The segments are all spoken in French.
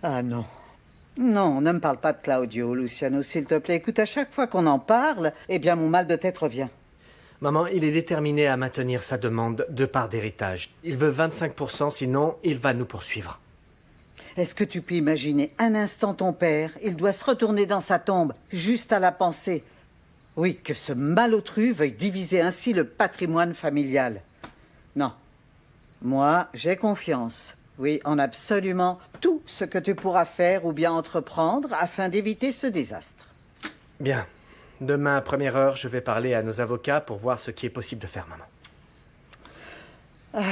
Ah non. Non, ne me parle pas de Claudio, Luciano, s'il te plaît. Écoute, à chaque fois qu'on en parle, eh bien, mon mal de tête revient. Maman, il est déterminé à maintenir sa demande de part d'héritage. Il veut 25%, sinon il va nous poursuivre. Est-ce que tu peux imaginer un instant ton père? Il doit se retourner dans sa tombe, juste à la pensée. Oui, que ce malotru veuille diviser ainsi le patrimoine familial. Non. Moi, j'ai confiance. Oui, en absolument tout ce que tu pourras faire ou bien entreprendre afin d'éviter ce désastre. Bien. Demain à première heure, je vais parler à nos avocats pour voir ce qui est possible de faire, maman.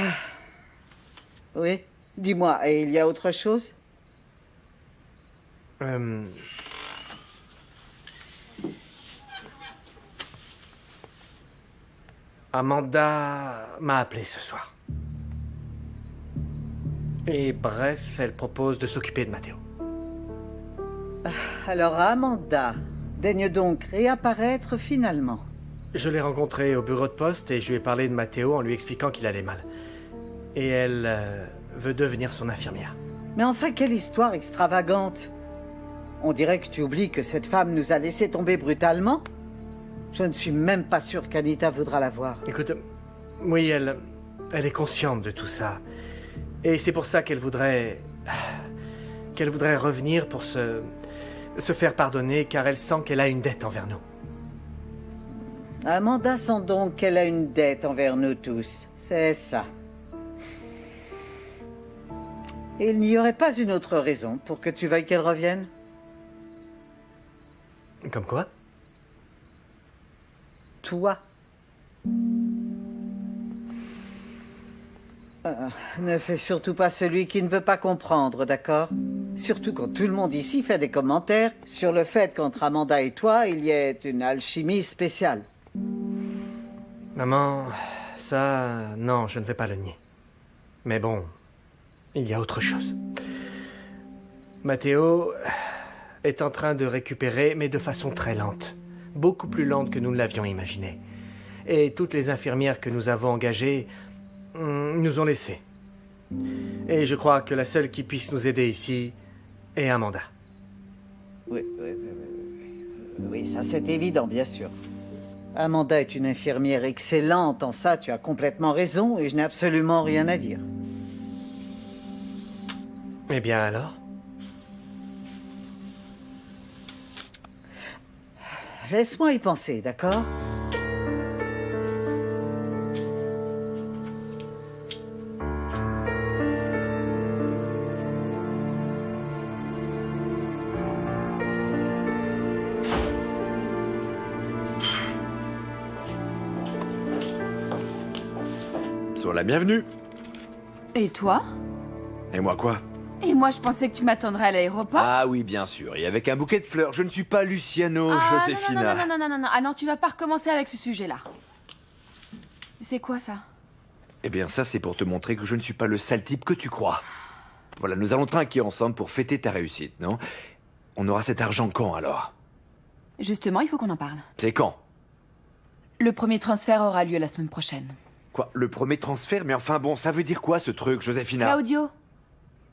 Oui, dis-moi, et il y a autre chose? Amanda m'a appelé ce soir. Et bref, elle propose de s'occuper de Matteo. Alors Amanda, daigne donc réapparaître finalement. Je l'ai rencontrée au bureau de poste et je lui ai parlé de Matteo en lui expliquant qu'il allait mal. Et elle veut devenir son infirmière. Mais enfin, quelle histoire extravagante. On dirait que tu oublies que cette femme nous a laissé tomber brutalement. Je ne suis même pas sûr qu'Anita voudra la voir. Écoute, oui, elle est consciente de tout ça. Et c'est pour ça qu'elle voudrait revenir pour se faire pardonner, car elle sent qu'elle a une dette envers nous. Amanda sent donc qu'elle a une dette envers nous tous. C'est ça. Et il n'y aurait pas une autre raison pour que tu veuilles qu'elle revienne? Comme quoi? Toi. Ne fais surtout pas celui qui ne veut pas comprendre, d'accord? Surtout quand tout le monde ici fait des commentaires sur le fait qu'entre Amanda et toi, il y ait une alchimie spéciale. Maman, ça... non, je ne vais pas le nier. Mais bon, il y a autre chose. Matteo est en train de récupérer, mais de façon très lente. Beaucoup plus lente que nous ne l'avions imaginé. Et toutes les infirmières que nous avons engagées nous ont laissés. Et je crois que la seule qui puisse nous aider ici est Amanda. Oui, ça c'est évident, bien sûr. Amanda est une infirmière excellente, en ça tu as complètement raison et je n'ai absolument rien à dire. Eh bien alors? Laisse-moi y penser, d'accord? Sois la bienvenue. Et toi? Et moi quoi? Et moi, je pensais que tu m'attendrais à l'aéroport. Ah oui, bien sûr, et avec un bouquet de fleurs. Je ne suis pas Luciano, Josefina. Non. Ah non, tu vas pas recommencer avec ce sujet-là. C'est quoi ça? Eh bien ça, c'est pour te montrer que je ne suis pas le sale type que tu crois. Voilà, nous allons trinquer ensemble pour fêter ta réussite, non? On aura cet argent quand, alors? Justement, il faut qu'on en parle. C'est quand? Le premier transfert aura lieu la semaine prochaine. Quoi, le premier transfert? Mais enfin bon, ça veut dire quoi, ce truc, Josefina? Claudio,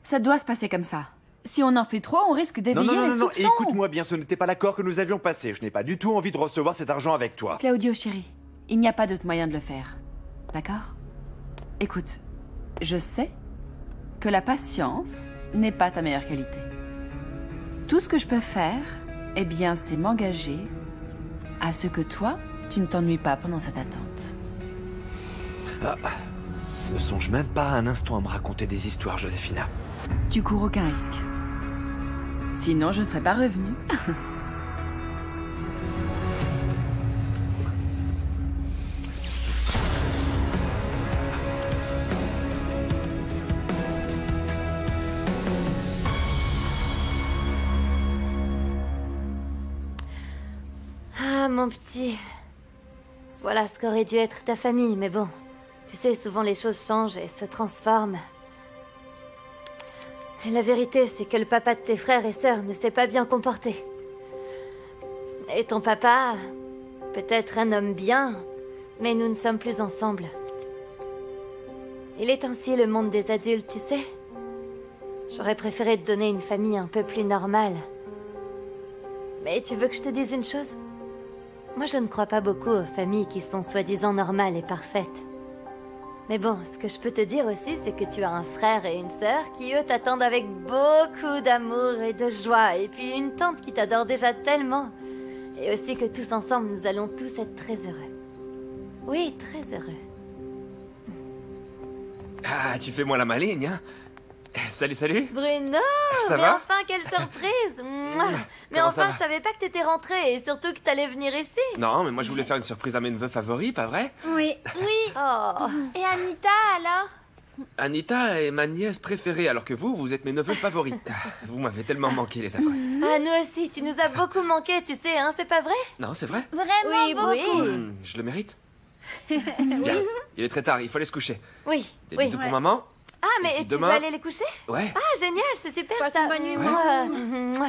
ça doit se passer comme ça. Si on en fait trop, on risque d'éveiller les soupçons. Écoute-moi bien, ce n'était pas l'accord que nous avions passé. Je n'ai pas du tout envie de recevoir cet argent avec toi. Claudio, chéri, il n'y a pas d'autre moyen de le faire. D'accord? Écoute, je sais que la patience n'est pas ta meilleure qualité. Tout ce que je peux faire, eh bien, c'est m'engager à ce que toi, tu ne t'ennuies pas pendant cette attente. Ne songe même pas un instant à me raconter des histoires, Josefina. Tu cours aucun risque. Sinon, je ne serais pas revenue. Ah, mon petit. Voilà ce qu'aurait dû être ta famille, mais bon. Tu sais, souvent les choses changent et se transforment. Et la vérité, c'est que le papa de tes frères et sœurs ne s'est pas bien comporté. Et ton papa, peut-être un homme bien, mais nous ne sommes plus ensemble. Il est ainsi le monde des adultes, tu sais. J'aurais préféré te donner une famille un peu plus normale. Mais tu veux que je te dise une chose? Moi, je ne crois pas beaucoup aux familles qui sont soi-disant normales et parfaites. Mais bon, ce que je peux te dire aussi, c'est que tu as un frère et une sœur qui, eux, t'attendent avec beaucoup d'amour et de joie. Et puis une tante qui t'adore déjà tellement. Et aussi que tous ensemble, nous allons tous être très heureux. Oui, très heureux. Ah, tu fais moi la maligne, hein? Salut, salut. Bruno! Ça Mais va? enfin, quelle surprise! Mouah. Mais Comment ça enfin, va? je savais pas que t'étais rentré et surtout que t'allais venir ici. Non, mais moi je voulais faire une surprise à mes neveux favoris, pas vrai? Oui. Oh. Et Anita, alors? Anita est ma nièce préférée, alors que vous êtes mes neveux favoris. Vous m'avez tellement manqué, les affreux. Ah, nous aussi, tu nous as beaucoup manqué, tu sais, hein, c'est pas vrai? Non, c'est vrai? Vraiment Oui, beaucoup. oui. Je le mérite. Bien, il est très tard, il faut aller se coucher. Oui, Des oui. bisous pour maman? Ah, mais puis tu demain- vas aller les coucher? Ouais. Ah, génial, c'est super Passe ça. une bonne nuit, Mouah. Mouah.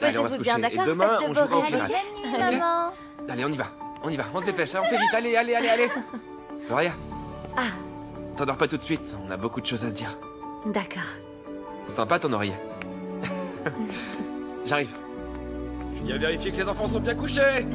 Allez, on va se Reposez-vous bien, coucher. Et d'accord? demain, Faites on de beaux jouera au rêves. pirate. Bonne nuit, maman. Allez, on y va, on se dépêche, hein, on fait vite, allez. Gloria, Ah, t'endors pas tout de suite, on a beaucoup de choses à se dire. d'accord. Sympa ton oreiller. J'arrive. Je viens vérifier que les enfants sont bien couchés.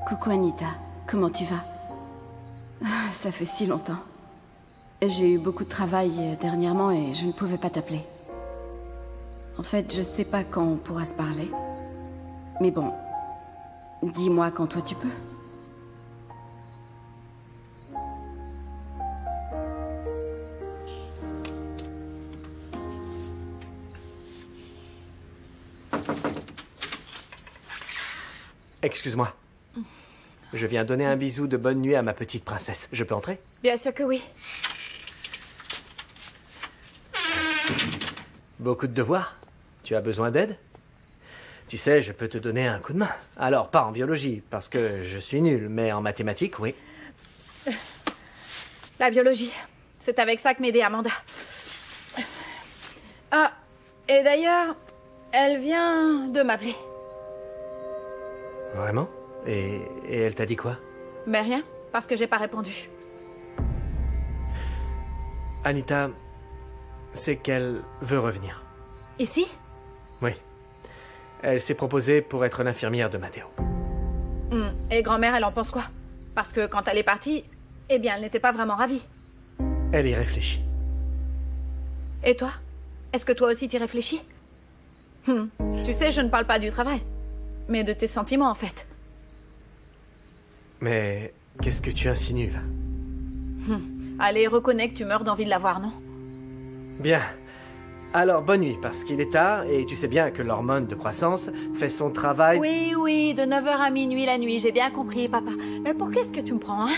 Coucou Anita, comment tu vas? Ça fait si longtemps. J'ai eu beaucoup de travail dernièrement et je ne pouvais pas t'appeler. En fait, je sais pas quand on pourra se parler. Mais bon, dis-moi quand toi tu peux. Excuse-moi. Je viens donner un bisou de bonne nuit à ma petite princesse. Je peux entrer? Bien sûr que oui. Beaucoup de devoirs? Tu as besoin d'aide? Tu sais, je peux te donner un coup de main. Alors, pas en biologie, parce que je suis nul, mais en mathématiques, oui. La biologie. C'est avec ça que m'aidait Amanda. Ah, et d'ailleurs, elle vient de m'appeler. Vraiment? Et elle t'a dit quoi? Mais rien, parce que j'ai pas répondu. Anita, c'est qu'elle veut revenir. Ici? Oui. Elle s'est proposée pour être l'infirmière de Matteo. Et grand-mère, elle en pense quoi? Parce que quand elle est partie, eh bien, elle n'était pas vraiment ravie. Elle y réfléchit. Et toi? Est-ce que toi aussi t'y réfléchis? Tu sais, je ne parle pas du travail, mais de tes sentiments, en fait. Mais qu'est-ce que tu insinues, là? Allez, reconnais que tu meurs d'envie de la voir, non? Bien. Alors, bonne nuit, parce qu'il est tard, et tu sais bien que l'hormone de croissance fait son travail... Oui, de 9h à minuit la nuit, j'ai bien compris, papa. Mais pour qu'est-ce que tu me prends, hein?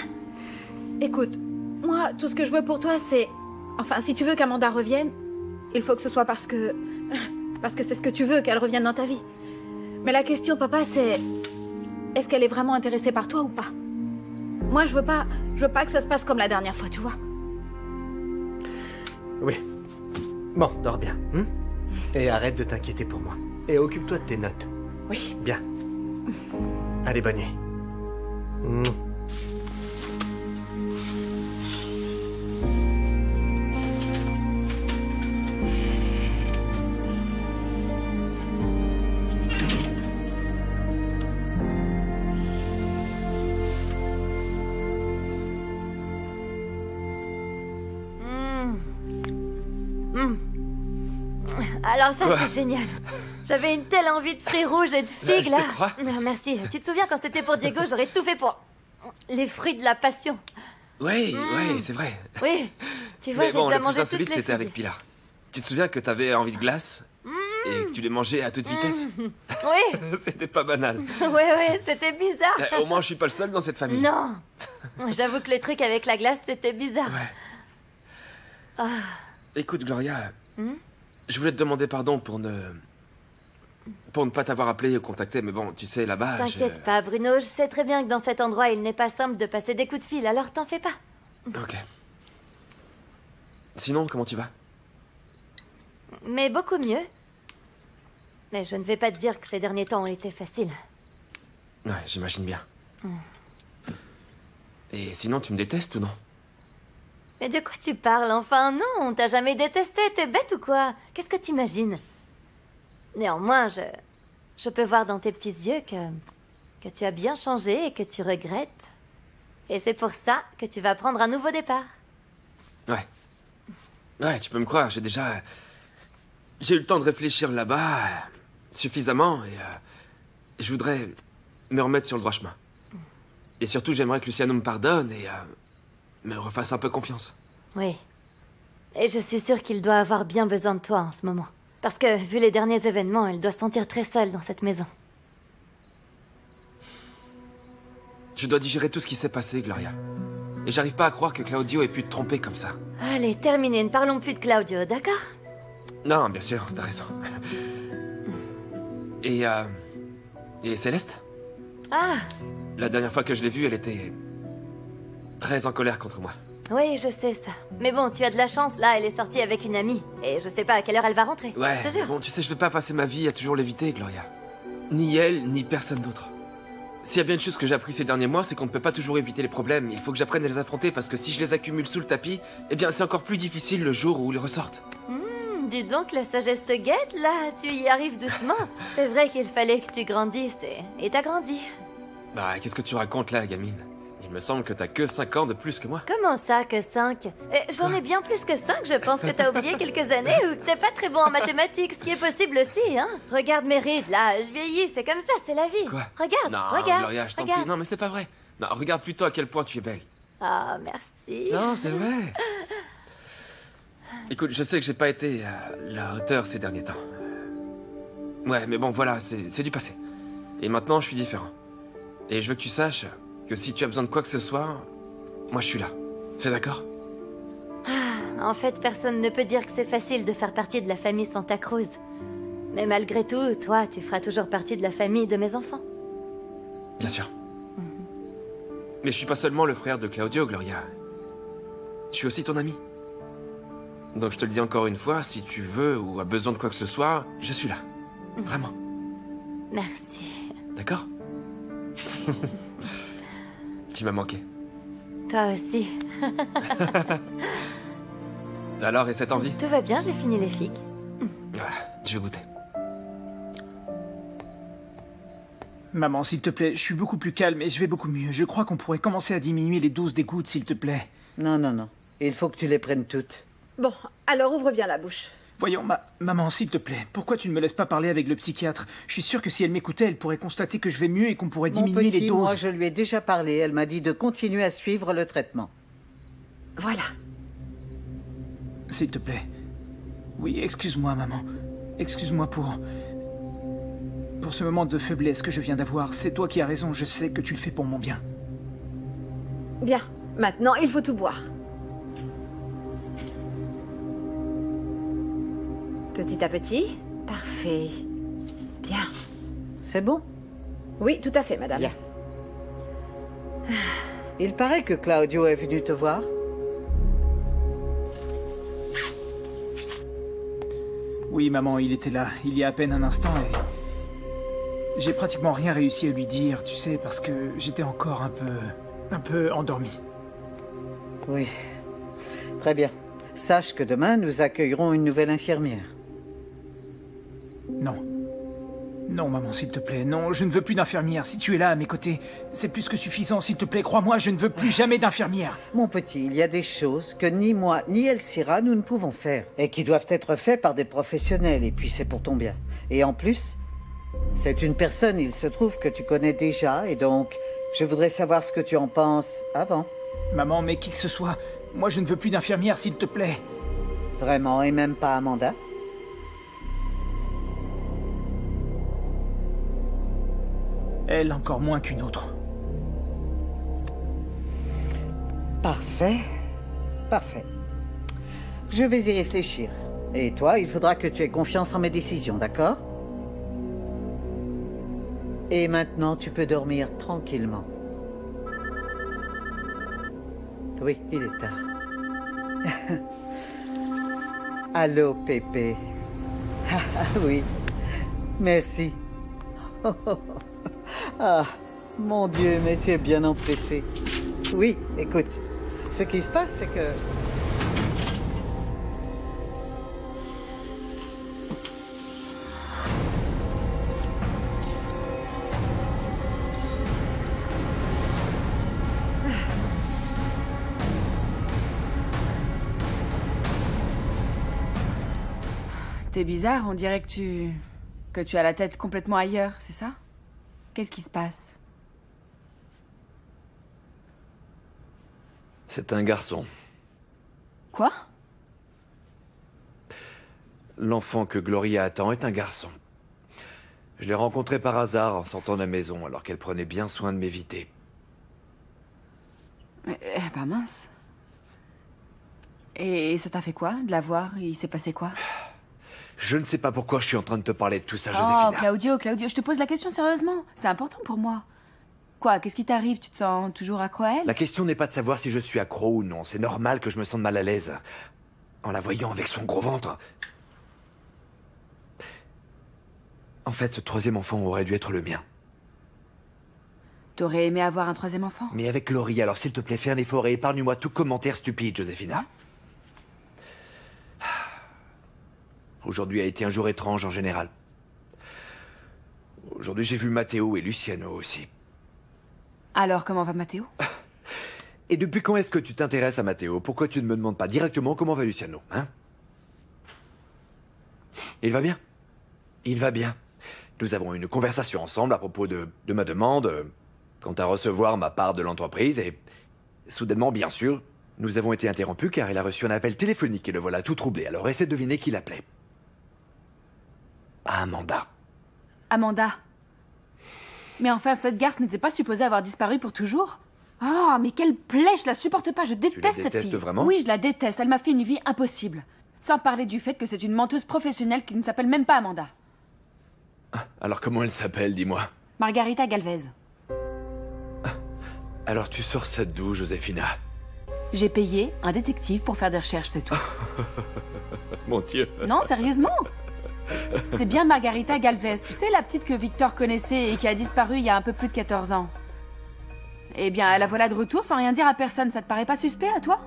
Écoute, moi, tout ce que je veux pour toi, c'est... Enfin, si tu veux qu'Amanda revienne, il faut que ce soit parce que c'est ce que tu veux, qu'elle revienne dans ta vie. Mais la question, papa, c'est... Est-ce qu'elle est vraiment intéressée par toi ou pas? Moi, je veux pas que ça se passe comme la dernière fois, tu vois? Oui. Bon, dors bien. Et arrête de t'inquiéter pour moi. Et occupe-toi de tes notes. Oui. Bien. Allez, bonne nuit. Mouah. Alors ça, c'est génial. J'avais une telle envie de fruits rouges et de figues, Je là. te crois. Merci. Tu te souviens quand c'était pour Diego, j'aurais tout fait pour... les fruits de la passion. Oui, oui, c'est vrai. Oui. Tu vois, Mais j'ai bon, déjà le plus mangé toutes insolite, les c'était avec figues. Pilar. Tu te souviens que t'avais envie de glace et que tu les mangeais à toute vitesse Oui. C'était pas banal. Ouais, c'était bizarre. Au moins, je suis pas le seul dans cette famille. Non. J'avoue que le truc avec la glace, c'était bizarre. Ouais. Écoute, Gloria, je voulais te demander pardon pour ne pas t'avoir appelé ou contacté, mais bon, tu sais, là-bas... T'inquiète pas, Bruno, je sais très bien que dans cet endroit, il n'est pas simple de passer des coups de fil, alors t'en fais pas. Ok. Sinon, comment tu vas? Mais beaucoup mieux. Mais je ne vais pas te dire que ces derniers temps ont été faciles. Ouais, j'imagine bien. Et sinon, tu me détestes ou non? Mais de quoi tu parles? Enfin, non, on t'a jamais détesté, t'es bête ou quoi? Qu'est-ce que t'imagines? Néanmoins, je peux voir dans tes petits yeux que tu as bien changé et que tu regrettes. Et c'est pour ça que tu vas prendre un nouveau départ. Ouais. Ouais, tu peux me croire, j'ai eu le temps de réfléchir là-bas suffisamment et je voudrais me remettre sur le droit chemin. Et surtout, j'aimerais que Luciano me pardonne et me refasse un peu confiance. Oui. Et je suis sûre qu'il doit avoir bien besoin de toi en ce moment. Parce que, vu les derniers événements, elle doit se sentir très seule dans cette maison. Je dois digérer tout ce qui s'est passé, Gloria. Et j'arrive pas à croire que Claudio ait pu te tromper comme ça. Allez, terminé, ne parlons plus de Claudio, d'accord? Non, bien sûr, t'as raison. Et Céleste? Ah, La dernière fois que je l'ai vue, elle était très en colère contre moi. oui, je sais ça. Mais bon, tu as de la chance, là, elle est sortie avec une amie. Et je sais pas à quelle heure elle va rentrer. Ouais, Je te jure. bon, tu sais, je vais pas passer ma vie à toujours l'éviter, Gloria. Ni elle, ni personne d'autre. S'il y a bien une chose que j'ai appris ces derniers mois, c'est qu'on ne peut pas toujours éviter les problèmes. Il faut que j'apprenne à les affronter parce que si je les accumule sous le tapis, eh bien, c'est encore plus difficile le jour où ils ressortent. Dis donc, la sagesse te guette, là. Tu y arrives doucement. C'est vrai qu'il fallait que tu grandisses et t'as grandi. Bah, qu'est-ce que tu racontes là, gamine? Il me semble que t'as que 5 ans de plus que moi. Comment ça, que 5? J'en ai bien plus que 5, je pense que t'as oublié quelques années ou que t'es pas très bon en mathématiques, ce qui est possible aussi, hein. Regarde mes rides, là, je vieillis, c'est comme ça, c'est la vie. Quoi? Regarde, Non, regarde, Gloria, je t'en regarde. prie. Non, mais c'est pas vrai. Non, regarde plutôt à quel point tu es belle. Ah, merci. Non, c'est vrai. Écoute, je sais que j'ai pas été à la hauteur ces derniers temps. Ouais, mais bon, voilà, c'est du passé. Et maintenant, je suis différent. Et je veux que tu saches que si tu as besoin de quoi que ce soit, moi je suis là. C'est d'accord? En fait, personne ne peut dire que c'est facile de faire partie de la famille Santa Cruz. Mais malgré tout, toi, tu feras toujours partie de la famille de mes enfants. Bien sûr. Mais je suis pas seulement le frère de Claudio, Gloria. Je suis aussi ton ami. Donc je te le dis encore une fois, si tu veux ou as besoin de quoi que ce soit, je suis là. Vraiment. Merci. D'accord? Tu m'as manqué. Toi aussi. Alors, et cette envie? Tout va bien, j'ai fini les figues. Je vais goûter. Maman, s'il te plaît, je suis beaucoup plus calme et je vais beaucoup mieux. Je crois qu'on pourrait commencer à diminuer les doses des gouttes, s'il te plaît. Non, non, non. Il faut que tu les prennes toutes. Bon, alors ouvre bien la bouche. Voyons, maman, s'il te plaît, pourquoi tu ne me laisses pas parler avec le psychiatre? Je suis sûr que si elle m'écoutait, elle pourrait constater que je vais mieux et qu'on pourrait Mon diminuer petit, les doses. moi, je lui ai déjà parlé. Elle m'a dit de continuer à suivre le traitement. Voilà. S'il te plaît. Oui, excuse-moi, maman. Excuse-moi pour ce moment de faiblesse que je viens d'avoir. C'est toi qui as raison, je sais que tu le fais pour mon bien. Bien. Maintenant, il faut tout boire. Petit à petit. Parfait. Bien. C'est bon? Oui, tout à fait, madame. Bien. Il paraît que Claudio est venu te voir. Oui, maman, il était là, il y a à peine un instant et... J'ai pratiquement rien réussi à lui dire, tu sais, parce que j'étais encore un peu endormi. Oui. Très bien. Sache que demain, nous accueillerons une nouvelle infirmière. Non. Non, maman, s'il te plaît. Non, je ne veux plus d'infirmière. Si tu es là à mes côtés, c'est plus que suffisant, s'il te plaît. Crois-moi, je ne veux plus jamais d'infirmière. Mon petit, il y a des choses que ni moi, ni Elsira, nous ne pouvons faire. Et qui doivent être faites par des professionnels. Et puis c'est pour ton bien. Et en plus, c'est une personne, il se trouve, que tu connais déjà. Et donc, je voudrais savoir ce que tu en penses avant. Maman, mais qui que ce soit, moi je ne veux plus d'infirmière, s'il te plaît. Vraiment, et même pas Amanda? Elle encore moins qu'une autre. Parfait. Parfait. Je vais y réfléchir. Et toi, il faudra que tu aies confiance en mes décisions, d'accord? Et maintenant, tu peux dormir tranquillement. Oui, il est tard. Allô, Pépé. Ah oui, merci. Ah, mon Dieu, mais tu es bien empressé. Oui, écoute, ce qui se passe, c'est que... T'es bizarre, on dirait que tu as la tête complètement ailleurs, c'est ça? Qu'est-ce qui se passe? C'est un garçon. Quoi? L'enfant que Gloria attend est un garçon. Je l'ai rencontré par hasard en sortant de la maison, alors qu'elle prenait bien soin de m'éviter. Bah mince. Et ça t'a fait quoi, de la voir? Il s'est passé quoi? Je ne sais pas pourquoi je suis en train de te parler de tout ça, Josefina. Oh, Claudio, je te pose la question sérieusement. C'est important pour moi. Quoi, qu'est-ce qui t'arrive? Tu te sens toujours accro à elle? La question n'est pas de savoir si je suis accro ou non. C'est normal que je me sente mal à l'aise. En la voyant avec son gros ventre. En fait, ce troisième enfant aurait dû être le mien. T'aurais aimé avoir un troisième enfant? Mais avec Laurie, alors s'il te plaît, fais un effort et épargne-moi tout commentaire stupide, Josefina. Aujourd'hui a été un jour étrange en général. Aujourd'hui, j'ai vu Matteo et Luciano aussi. Alors, comment va Matteo? Et depuis quand est-ce que tu t'intéresses à Matteo? Pourquoi tu ne me demandes pas directement comment va Luciano, hein? Il va bien. Il va bien. Nous avons eu une conversation ensemble à propos de ma demande quant à recevoir ma part de l'entreprise et... Soudainement, bien sûr, nous avons été interrompus car il a reçu un appel téléphonique et le voilà tout troublé. Alors essaie de deviner qui l'appelait. Amanda. Amanda. Mais enfin, cette garce n'était pas supposée avoir disparu pour toujours? Oh, mais quelle plaie, je la supporte pas, je déteste cette fille. Vraiment? Oui, je la déteste, elle m'a fait une vie impossible. Sans parler du fait que c'est une menteuse professionnelle qui ne s'appelle même pas Amanda. Alors comment elle s'appelle, dis-moi? Margarita Galvez. Alors tu sors ça d'où, Josefina? J'ai payé un détective pour faire des recherches, c'est tout. Mon Dieu. Non, sérieusement. C'est bien Margarita Galvez, tu sais, la petite que Victor connaissait et qui a disparu il y a un peu plus de 14 ans. Eh bien, la voilà de retour sans rien dire à personne, ça te paraît pas suspect à toi?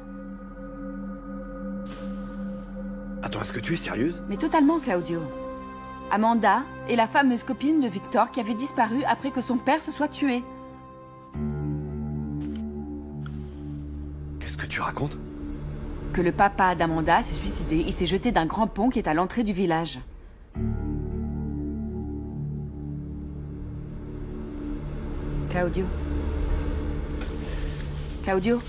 Attends, est-ce que tu es sérieuse? Mais totalement, Claudio. Amanda est la fameuse copine de Victor qui avait disparu après que son père se soit tué. Qu'est-ce que tu racontes? Que le papa d'Amanda s'est suicidé, il s'est jeté d'un grand pont qui est à l'entrée du village. Claudio. Claudio.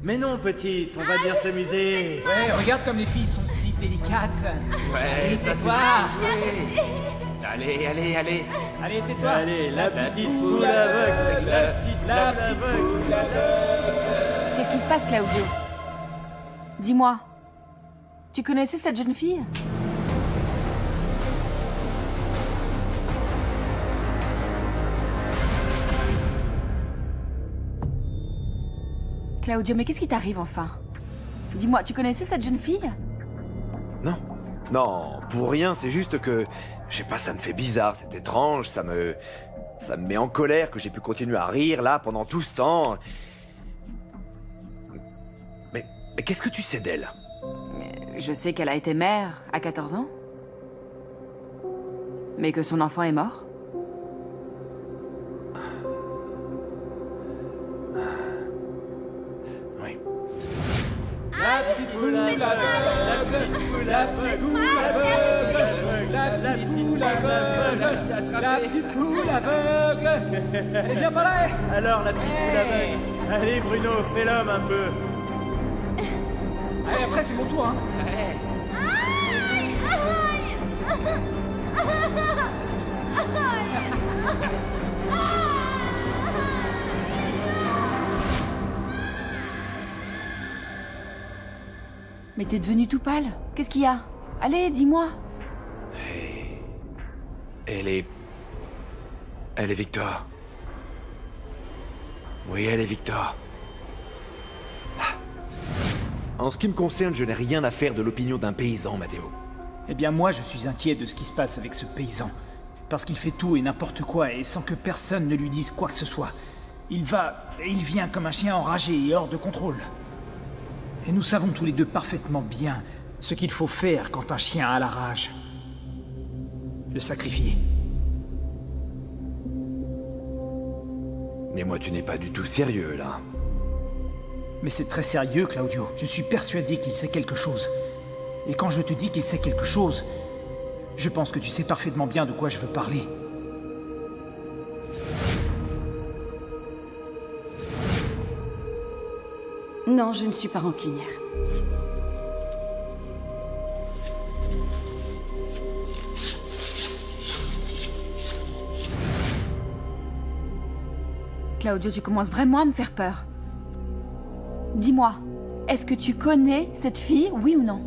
Mais non, petite, on va bien s'amuser. Ouais, regarde comme les filles sont si délicates. Ouais, ça c'est tais-toi. Allez, allez, allez. Allez, tais-toi. Allez, la petite poule aveugle, la petite poule aveugle. Qu'est-ce qui se passe, Claudio? Dis-moi. Tu connaissais cette jeune fille? Claudio, mais qu'est-ce qui t'arrive enfin? Dis-moi, tu connaissais cette jeune fille? Non. Non, pour rien, c'est juste que... Je sais pas, ça me fait bizarre, c'est étrange, ça me met en colère que j'ai pu continuer à rire, là, pendant tout ce temps. Mais qu'est-ce que tu sais d'elle? Je sais qu'elle a été mère à 14 ans. Mais que son enfant est mort. Oui. La petite poule aveugle, la petite poule aveugle, la petite poule aveugle, la petite poule aveugle. Elle est bien par là. Alors la petite poule aveugle. Allez Bruno, fais l'homme un peu. Allez, après c'est mon tour, hein. Mais t'es devenu tout pâle. Qu'est-ce qu'il y a? Allez, dis-moi. Elle est Victor. Oui, elle est Victor. En ce qui me concerne, je n'ai rien à faire de l'opinion d'un paysan, Matteo. Eh bien moi, je suis inquiet de ce qui se passe avec ce paysan. Parce qu'il fait tout et n'importe quoi, et sans que personne ne lui dise quoi que ce soit. Il va et il vient comme un chien enragé et hors de contrôle. Et nous savons tous les deux parfaitement bien ce qu'il faut faire quand un chien a la rage. Le sacrifier. Mais moi, tu n'es pas du tout sérieux, là. Mais c'est très sérieux, Claudio. Je suis persuadé qu'il sait quelque chose. Et quand je te dis qu'il sait quelque chose, je pense que tu sais parfaitement bien de quoi je veux parler. Non, je ne suis pas rancunière. Claudio, tu commences vraiment à me faire peur. Dis-moi, est-ce que tu connais cette fille, oui ou non?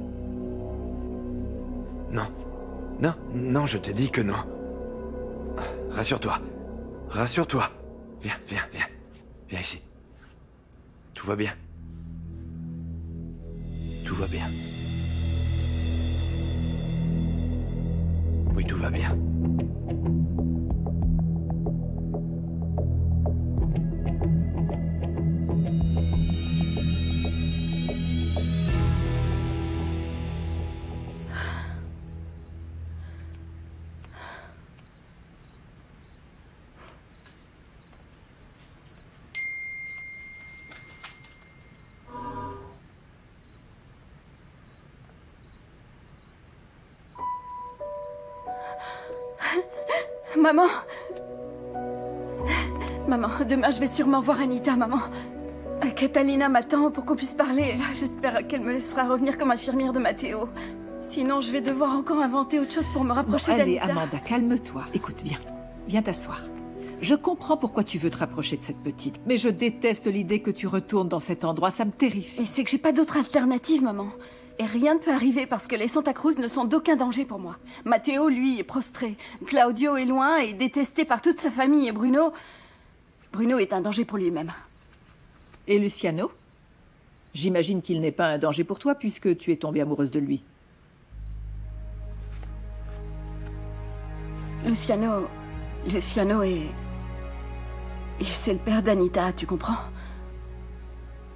Non. Non, non, je t'ai dit que non. Rassure-toi. Rassure-toi. Viens, viens, viens. Viens ici. Tout va bien. Tout va bien. Oui, tout va bien. Maman! Maman, demain je vais sûrement voir Anita, maman. Catalina m'attend pour qu'on puisse parler. Là, j'espère qu'elle me laissera revenir comme infirmière de Matteo. Sinon, je vais devoir encore inventer autre chose pour me rapprocher Allez, d'Anita. Amanda, calme-toi. Écoute, viens. Viens t'asseoir. Je comprends pourquoi tu veux te rapprocher de cette petite, mais je déteste l'idée que tu retournes dans cet endroit, ça me terrifie. Mais c'est que j'ai pas d'autre alternative, maman. Et rien ne peut arriver parce que les Santa Cruz ne sont d'aucun danger pour moi. Matteo, lui, est prostré. Claudio est loin et détesté par toute sa famille. Et Bruno est un danger pour lui-même. Et Luciano? J'imagine qu'il n'est pas un danger pour toi puisque tu es tombée amoureuse de lui. Luciano est... C'est le père d'Anita, tu comprends?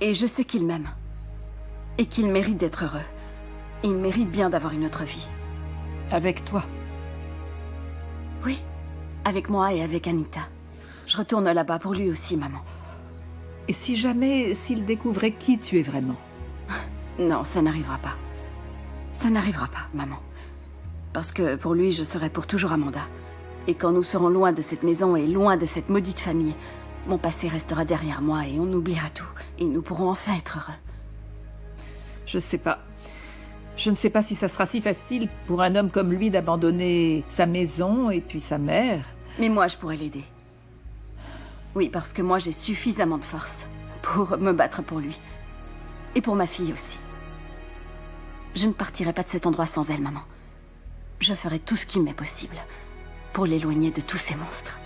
Et je sais qu'il m'aime. Et qu'il mérite d'être heureux. Il mérite bien d'avoir une autre vie. Avec toi? Oui, avec moi et avec Anita. Je retourne là-bas pour lui aussi, maman. Et si jamais, s'il découvrait qui tu es vraiment? Non, ça n'arrivera pas. Ça n'arrivera pas, maman. Parce que pour lui, je serai pour toujours Amanda. Et quand nous serons loin de cette maison et loin de cette maudite famille, mon passé restera derrière moi et on oubliera tout. Et nous pourrons enfin être heureux. Je sais pas. Je ne sais pas si ça sera si facile pour un homme comme lui d'abandonner sa maison et puis sa mère. Mais moi, je pourrais l'aider. Oui, parce que moi, j'ai suffisamment de force pour me battre pour lui. Et pour ma fille aussi. Je ne partirai pas de cet endroit sans elle, maman. Je ferai tout ce qui m'est possible pour l'éloigner de tous ces monstres.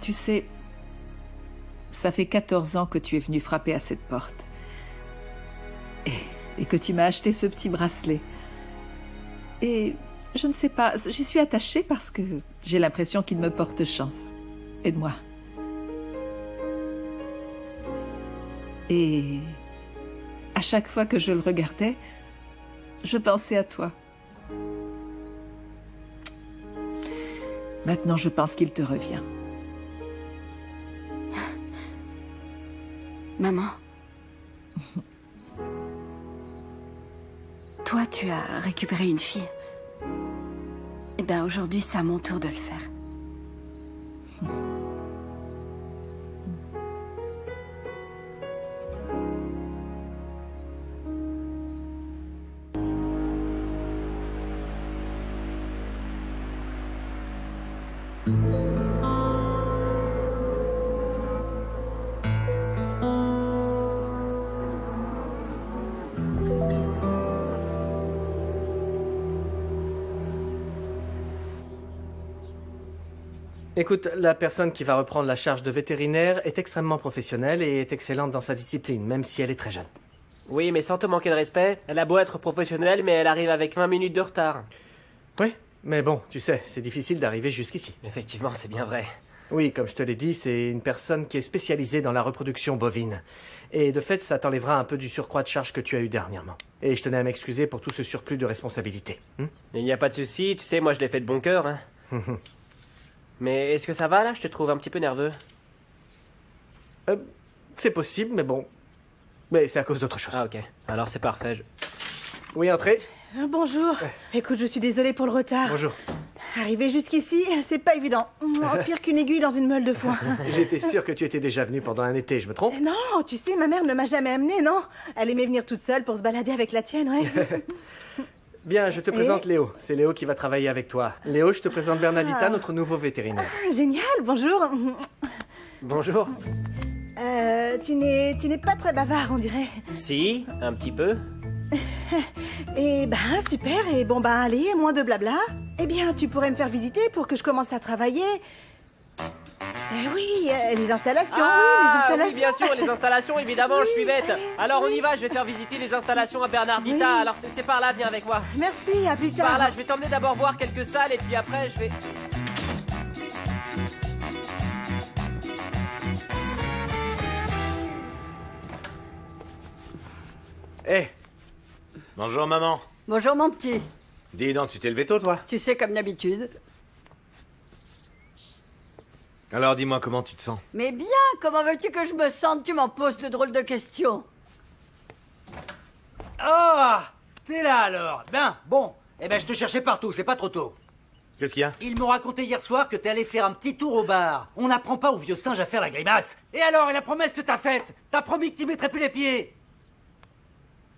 Tu sais, ça fait 14 ans que tu es venu frapper à cette porte. Et que tu m'as acheté ce petit bracelet. Et je ne sais pas, j'y suis attachée parce que j'ai l'impression qu'il me porte chance. Aide-moi. Et à chaque fois que je le regardais, je pensais à toi. Maintenant, je pense qu'il te revient. Maman. Toi, tu as récupéré une fille. Eh bien, aujourd'hui, c'est à mon tour de le faire. Écoute, la personne qui va reprendre la charge de vétérinaire est extrêmement professionnelle et est excellente dans sa discipline, même si elle est très jeune. Oui, mais sans te manquer de respect, elle a beau être professionnelle, mais elle arrive avec 20 minutes de retard. Oui, mais bon, tu sais, c'est difficile d'arriver jusqu'ici. Effectivement, c'est bien vrai. Oui, comme je te l'ai dit, c'est une personne qui est spécialisée dans la reproduction bovine. Et de fait, ça t'enlèvera un peu du surcroît de charge que tu as eu dernièrement. Et je tenais à m'excuser pour tout ce surplus de responsabilité. Il n'y a pas de souci, tu sais, moi je l'ai fait de bon cœur. Hein. Mais est-ce que ça va là? Je te trouve un petit peu nerveux. C'est possible, mais bon. Mais c'est à cause d'autre chose. Ah ok, alors c'est parfait. Oui, entrez. Bonjour. Écoute, je suis désolée pour le retard. Bonjour. Arriver jusqu'ici, c'est pas évident. Pire qu'une aiguille dans une meule de foin. J'étais sûr que tu étais déjà venu pendant un été, je me trompe? Non, tu sais, ma mère ne m'a jamais amenée, non. Elle aimait venir toute seule pour se balader avec la tienne, ouais. Bien, je te présente Léo. C'est Léo qui va travailler avec toi. Léo, je te présente Bernardita, notre nouveau vétérinaire. Génial, bonjour. Bonjour. Tu n'es pas très bavard, on dirait. Si, un petit peu. Eh ben, super. Et bon, ben, allez, moins de blabla. Eh bien, tu pourrais me faire visiter pour que je commence à travailler. Oui, les installations, oui, les installations. Oui, bien sûr, les installations, évidemment, je suis bête. Alors, on y va, je vais faire visiter les installations à Bernardita. Oui. Alors, c'est par là, viens avec moi. Merci, à plus tard. Par là, je vais t'emmener d'abord voir quelques salles et puis après, je vais... Hé Bonjour, maman. Bonjour, mon petit. Dis donc, tu t'es levé tôt, toi? Tu sais, comme d'habitude. Alors, dis-moi, comment tu te sens? Mais bien, comment veux-tu que je me sente? Tu m'en poses de drôles de questions. Ah, t'es là alors. Ben, bon. Eh ben, je te cherchais partout, c'est pas trop tôt. Qu'est-ce qu'il y a? Ils m'ont raconté hier soir que t'es allé faire un petit tour au bar. On n'apprend pas au vieux singe à faire la grimace. Et alors, et la promesse que t'as faite? T'as promis que t'y mettrais plus les pieds.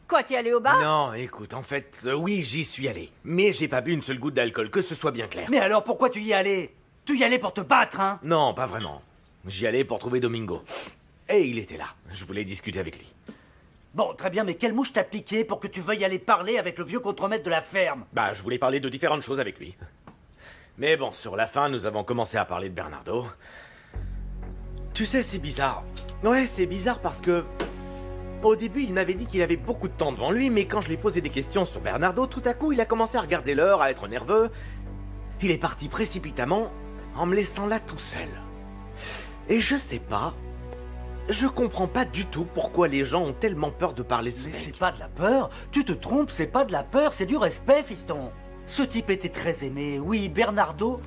Quoi, t'es allé au bar? Non, écoute, en fait, oui, j'y suis allé. Mais j'ai pas bu une seule goutte d'alcool, que ce soit bien clair. Mais alors, pourquoi tu y allais? Tu y allais pour te battre, hein? Non, pas vraiment. J'y allais pour trouver Domingo. Et il était là. Je voulais discuter avec lui. Bon, très bien, mais quelle mouche t'a piqué pour que tu veuilles aller parler avec le vieux contremaître de la ferme? Bah, je voulais parler de différentes choses avec lui. Mais bon, sur la fin, nous avons commencé à parler de Bernardo. Tu sais, c'est bizarre. Ouais, c'est bizarre parce que... Au début, il m'avait dit qu'il avait beaucoup de temps devant lui, mais quand je lui ai posé des questions sur Bernardo, tout à coup, il a commencé à regarder l'heure, à être nerveux. Il est parti précipitamment, en me laissant là tout seul. Et je sais pas... Je comprends pas du tout pourquoi les gens ont tellement peur de parler de ce mec. Mais c'est pas de la peur. Tu te trompes, c'est pas de la peur, c'est du respect, fiston. Ce type était très aimé. Oui, Bernardo...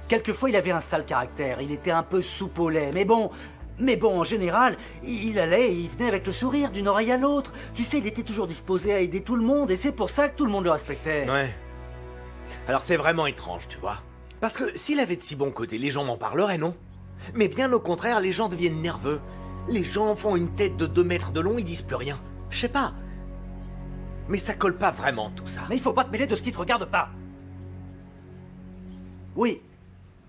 Quelquefois, il avait un sale caractère. Il était un peu soupe au lait. Mais bon, en général, il allait et il venait avec le sourire d'une oreille à l'autre. Tu sais, il était toujours disposé à aider tout le monde et c'est pour ça que tout le monde le respectait. Ouais. Alors c'est vraiment étrange, tu vois. Parce que s'il avait de si bons côtés, les gens m'en parleraient, non? Mais bien au contraire, les gens deviennent nerveux. Les gens font une tête de 2 mètres de long, ils disent plus rien. Je sais pas. Mais ça colle pas vraiment, tout ça. Mais il faut pas te mêler de ce qui te regarde pas. Oui.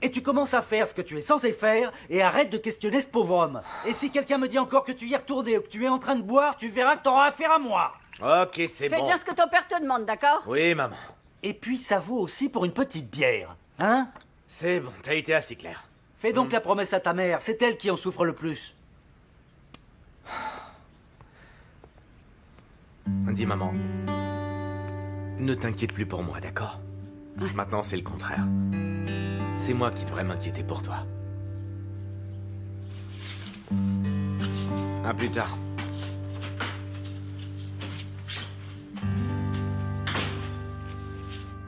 Et tu commences à faire ce que tu es censé faire et arrête de questionner ce pauvre homme. Et si quelqu'un me dit encore que tu y es retourné ou que tu es en train de boire, tu verras que t'auras affaire à moi. Ok, c'est bon. Fais bien ce que ton père te demande, d'accord? Oui, maman. Et puis ça vaut aussi pour une petite bière, hein? C'est bon, t'as été assez clair. Fais donc la promesse à ta mère, c'est elle qui en souffre le plus. Dis, maman, ne t'inquiète plus pour moi, d'accord? Maintenant, c'est le contraire. C'est moi qui devrais m'inquiéter pour toi. À plus tard.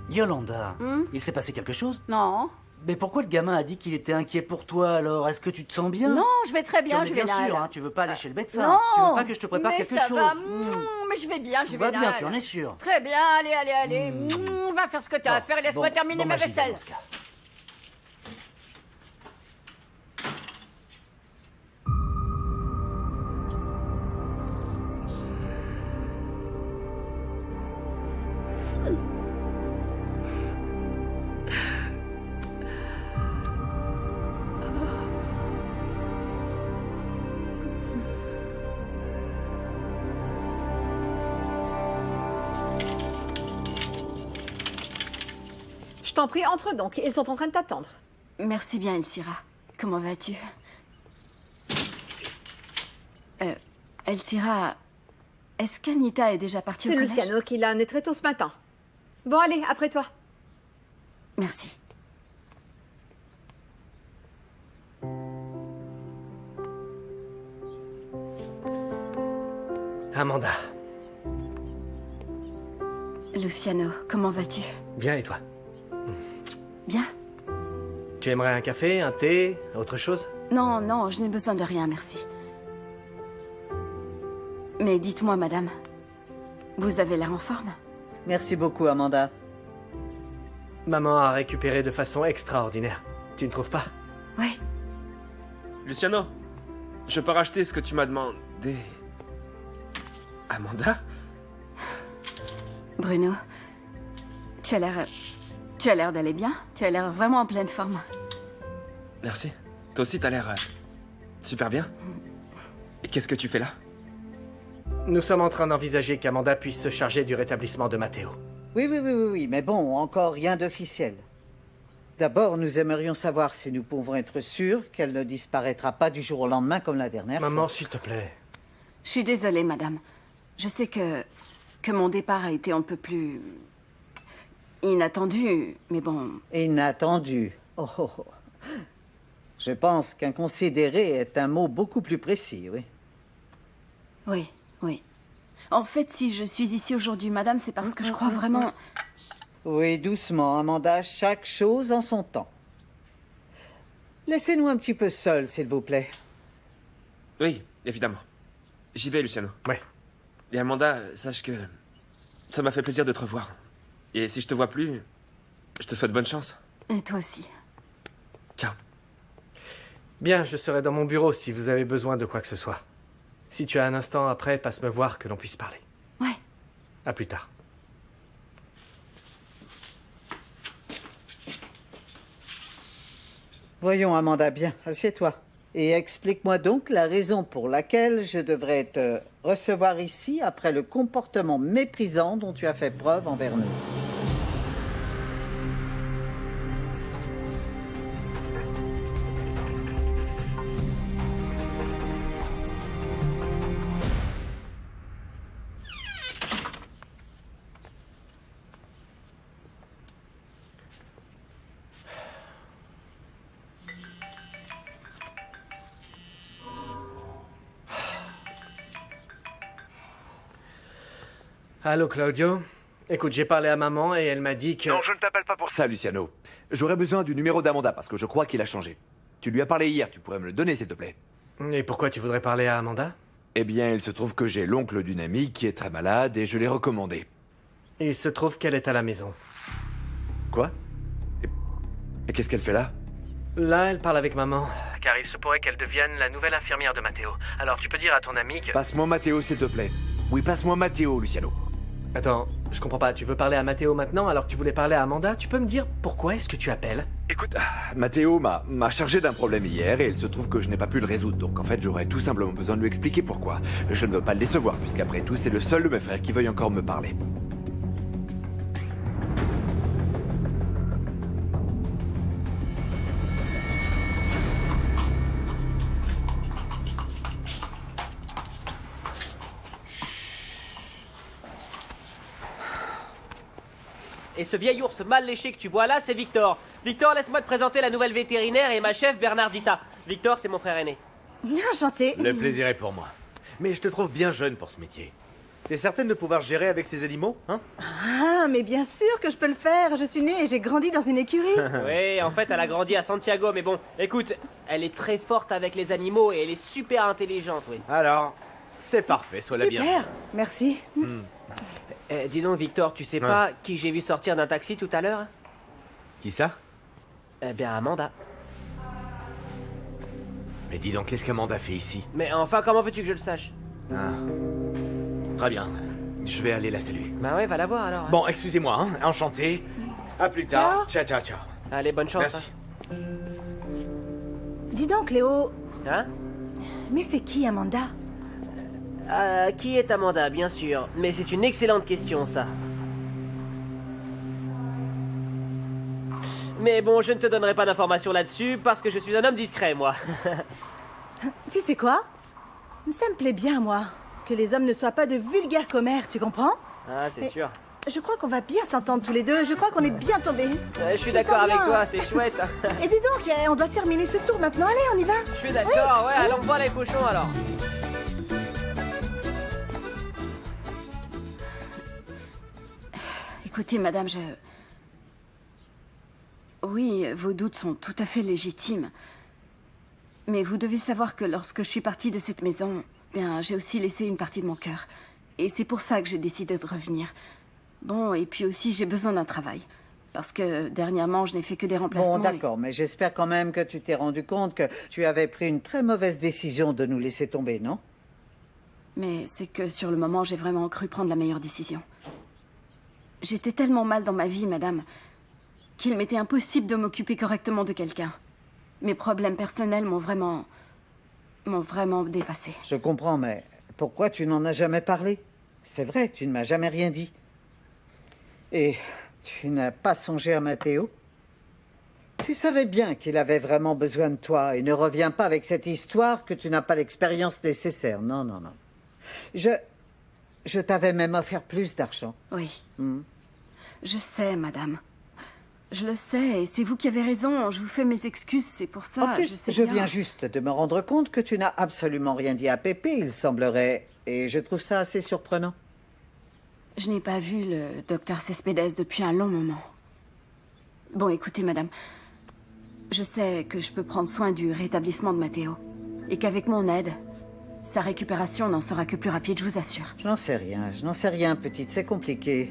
Yolanda, il s'est passé quelque chose? Non. Mais pourquoi le gamin a dit qu'il était inquiet pour toi alors? Est-ce que tu te sens bien? Non, je vais très bien, Non, mais je vais bien là. sûr, hein, tu veux pas aller chez le médecin. Non. Tu veux pas que je te prépare mais quelque ça chose. Va. Mais je vais bien, je Tout vais va là. bien, tu en es sûr? Très bien, allez. Va faire ce que t'as à faire et laisse-moi terminer ma j'y vais vaisselle. dans ce cas. Je t'en prie, entre donc. Ils sont en train de t'attendre. Merci bien, Elsira. Comment vas-tu? Elsira, est-ce qu'Anita est déjà partie au C'est collège? Luciano qui l'a amené très tôt ce matin. Bon, allez, après toi. Merci. Amanda. Luciano, comment vas-tu? Bien, et toi? Bien. Tu aimerais un café, un thé, autre chose? Non, je n'ai besoin de rien, merci. Mais dites-moi, madame, vous avez l'air en forme? Merci beaucoup, Amanda. Maman a récupéré de façon extraordinaire. Tu ne trouves pas? Oui. Luciano, je peux racheter ce que tu m'as demandé. Amanda? Bruno, tu as l'air d'aller bien. Tu as l'air vraiment en pleine forme. Merci. Toi aussi, t'as l'air super bien. Et qu'est-ce que tu fais là? Nous sommes en train d'envisager qu'Amanda puisse se charger du rétablissement de Matteo. Oui, mais bon, encore rien d'officiel. D'abord, nous aimerions savoir si nous pouvons être sûrs qu'elle ne disparaîtra pas du jour au lendemain comme la dernière fois. Maman, s'il te plaît. Je suis désolée, madame. Je sais que mon départ a été un peu plus inattendu, mais bon... Inattendu. Oh. Je pense qu'inconsidéré est un mot beaucoup plus précis, oui. Oui. En fait, si je suis ici aujourd'hui, madame, c'est parce que je crois vraiment... Oui, doucement, Amanda, chaque chose en son temps. Laissez-nous un petit peu seuls, s'il vous plaît. Oui, évidemment. J'y vais, Luciano. Ouais. Et Amanda, sache que ça m'a fait plaisir de te revoir. Et si je te vois plus, je te souhaite bonne chance. Et toi aussi. Ciao. Bien, je serai dans mon bureau si vous avez besoin de quoi que ce soit. Si tu as un instant après, passe me voir que l'on puisse parler. Ouais. À plus tard. Voyons, Amanda, bien, assieds-toi. Et explique-moi donc la raison pour laquelle je devrais te recevoir ici après le comportement méprisant dont tu as fait preuve envers nous. Allô, Claudio. Écoute, j'ai parlé à maman et elle m'a dit que... Non, je ne t'appelle pas pour ça, Luciano. J'aurais besoin du numéro d'Amanda parce que je crois qu'il a changé. Tu lui as parlé hier, tu pourrais me le donner, s'il te plaît. Et pourquoi tu voudrais parler à Amanda? Eh bien, il se trouve que j'ai l'oncle d'une amie qui est très malade et je l'ai recommandé. Il se trouve qu'elle est à la maison. Quoi? Et qu'est-ce qu'elle fait là? Là, elle parle avec maman. Car il se pourrait qu'elle devienne la nouvelle infirmière de Matteo. Alors tu peux dire à ton ami que... Passe-moi Matteo, s'il te plaît. Oui, passe-moi Matteo, Luciano. Attends, je comprends pas. Tu veux parler à Matteo maintenant alors que tu voulais parler à Amanda? Tu peux me dire pourquoi est-ce que tu appelles? Écoute, Matteo m'a chargé d'un problème hier et il se trouve que je n'ai pas pu le résoudre. Donc en fait, j'aurais tout simplement besoin de lui expliquer pourquoi. Je ne veux pas le décevoir puisqu'après tout, c'est le seul de mes frères qui veuille encore me parler. Et ce vieil ours mal léché que tu vois là, c'est Victor. Victor, laisse-moi te présenter la nouvelle vétérinaire et ma chef Bernardita. Victor, c'est mon frère aîné. Enchanté. Le plaisir est pour moi. Mais je te trouve bien jeune pour ce métier. T'es certaine de pouvoir gérer avec ces animaux, hein? Ah, mais bien sûr que je peux le faire. Je suis née et j'ai grandi dans une écurie. Oui, en fait, elle a grandi à Santiago, mais bon, écoute, elle est très forte avec les animaux et elle est super intelligente, oui. Alors, c'est parfait, sois la bienvenue. Super, merci. Dis donc, Victor, tu sais pas qui j'ai vu sortir d'un taxi tout à l'heure? Qui ça? Eh bien, Amanda. Mais dis donc, qu'est-ce qu'Amanda fait ici? Mais enfin, comment veux-tu que je le sache? Ah. Très bien. Je vais aller la saluer. Bah ouais, va la voir alors. Bon, excusez-moi, hein. Enchanté. À plus tard. Ciao, ciao, ciao. Allez, bonne chance. Merci. Dis donc, Léo. Hein? Mais c'est qui, Amanda? Qui est Amanda, bien sûr. Mais c'est une excellente question, ça. Mais bon, je ne te donnerai pas d'informations là-dessus parce que je suis un homme discret, moi. Tu sais quoi? Ça me plaît bien, moi. Que les hommes ne soient pas de vulgaires commères, tu comprends? Ah, c'est sûr. Je crois qu'on va bien s'entendre tous les deux. Je crois qu'on est bien tombés. Je suis d'accord avec toi, c'est chouette. Et dis donc, on doit terminer ce tour maintenant. Allez, on y va. Je suis d'accord, ouais, allons voir les cochons alors. Écoutez, madame, Oui, vos doutes sont tout à fait légitimes. Mais vous devez savoir que lorsque je suis partie de cette maison, bien, j'ai aussi laissé une partie de mon cœur. Et c'est pour ça que j'ai décidé de revenir. Bon, et puis aussi, j'ai besoin d'un travail. Parce que dernièrement, je n'ai fait que des remplacements. Bon, d'accord, mais j'espère quand même que tu t'es rendu compte que tu avais pris une très mauvaise décision de nous laisser tomber, non? Mais c'est que sur le moment, j'ai vraiment cru prendre la meilleure décision. J'étais tellement mal dans ma vie, madame, qu'il m'était impossible de m'occuper correctement de quelqu'un. Mes problèmes personnels m'ont vraiment dépassé. Je comprends, mais pourquoi tu n'en as jamais parlé? C'est vrai, tu ne m'as jamais rien dit. Et tu n'as pas songé à Matteo? Tu savais bien qu'il avait vraiment besoin de toi et ne reviens pas avec cette histoire que tu n'as pas l'expérience nécessaire. Non, non, non. Je t'avais même offert plus d'argent. Oui. Je sais, madame. Je le sais, et c'est vous qui avez raison. Je vous fais mes excuses, c'est pour ça. En plus, je viens juste de me rendre compte que tu n'as absolument rien dit à Pépé, il semblerait. Et je trouve ça assez surprenant. Je n'ai pas vu le docteur Cespedes depuis un long moment. Bon, écoutez, madame. Je sais que je peux prendre soin du rétablissement de Matteo. Et qu'avec mon aide, sa récupération n'en sera que plus rapide, je vous assure. Je n'en sais rien, petite, c'est compliqué.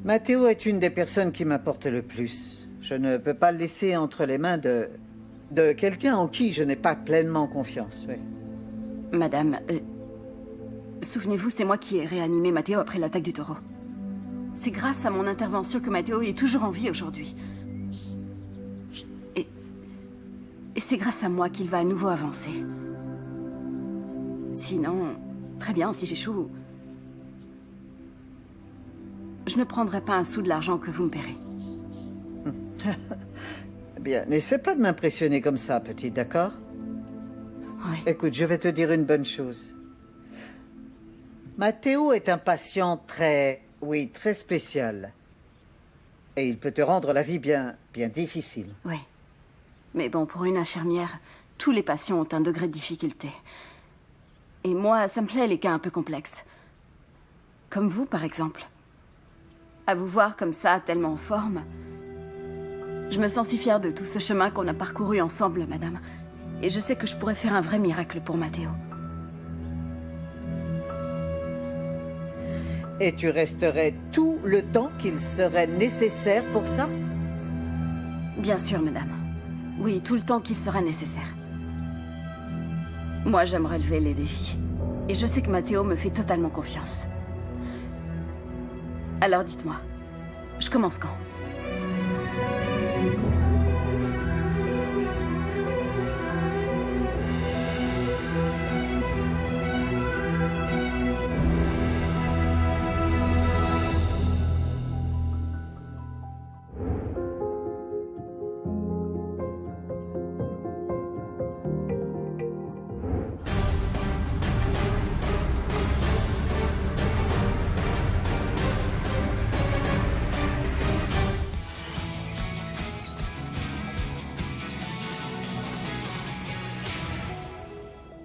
Matteo est une des personnes qui m'apporte le plus. Je ne peux pas le laisser entre les mains de quelqu'un en qui je n'ai pas pleinement confiance, oui. Madame, souvenez-vous, c'est moi qui ai réanimé Matteo après l'attaque du taureau. C'est grâce à mon intervention que Matteo est toujours en vie aujourd'hui. Et c'est grâce à moi qu'il va à nouveau avancer. Sinon, très bien, si j'échoue, je ne prendrai pas un sou de l'argent que vous me paierez. Bien, n'essaie pas de m'impressionner comme ça, petite, d'accord? Oui. Écoute, je vais te dire une bonne chose. Matteo est un patient très spécial. Et il peut te rendre la vie bien difficile. Oui. Mais bon, pour une infirmière, tous les patients ont un degré de difficulté. Et moi, ça me plaît les cas un peu complexes. Comme vous, par exemple. À vous voir comme ça, tellement en forme. Je me sens si fière de tout ce chemin qu'on a parcouru ensemble, madame. Et je sais que je pourrais faire un vrai miracle pour Matteo. Et tu resterais tout le temps qu'il serait nécessaire pour ça? Bien sûr, madame. Oui, tout le temps qu'il sera nécessaire. Moi, j'aime relever les défis. Et je sais que Matteo me fait totalement confiance. Alors dites-moi, je commence quand?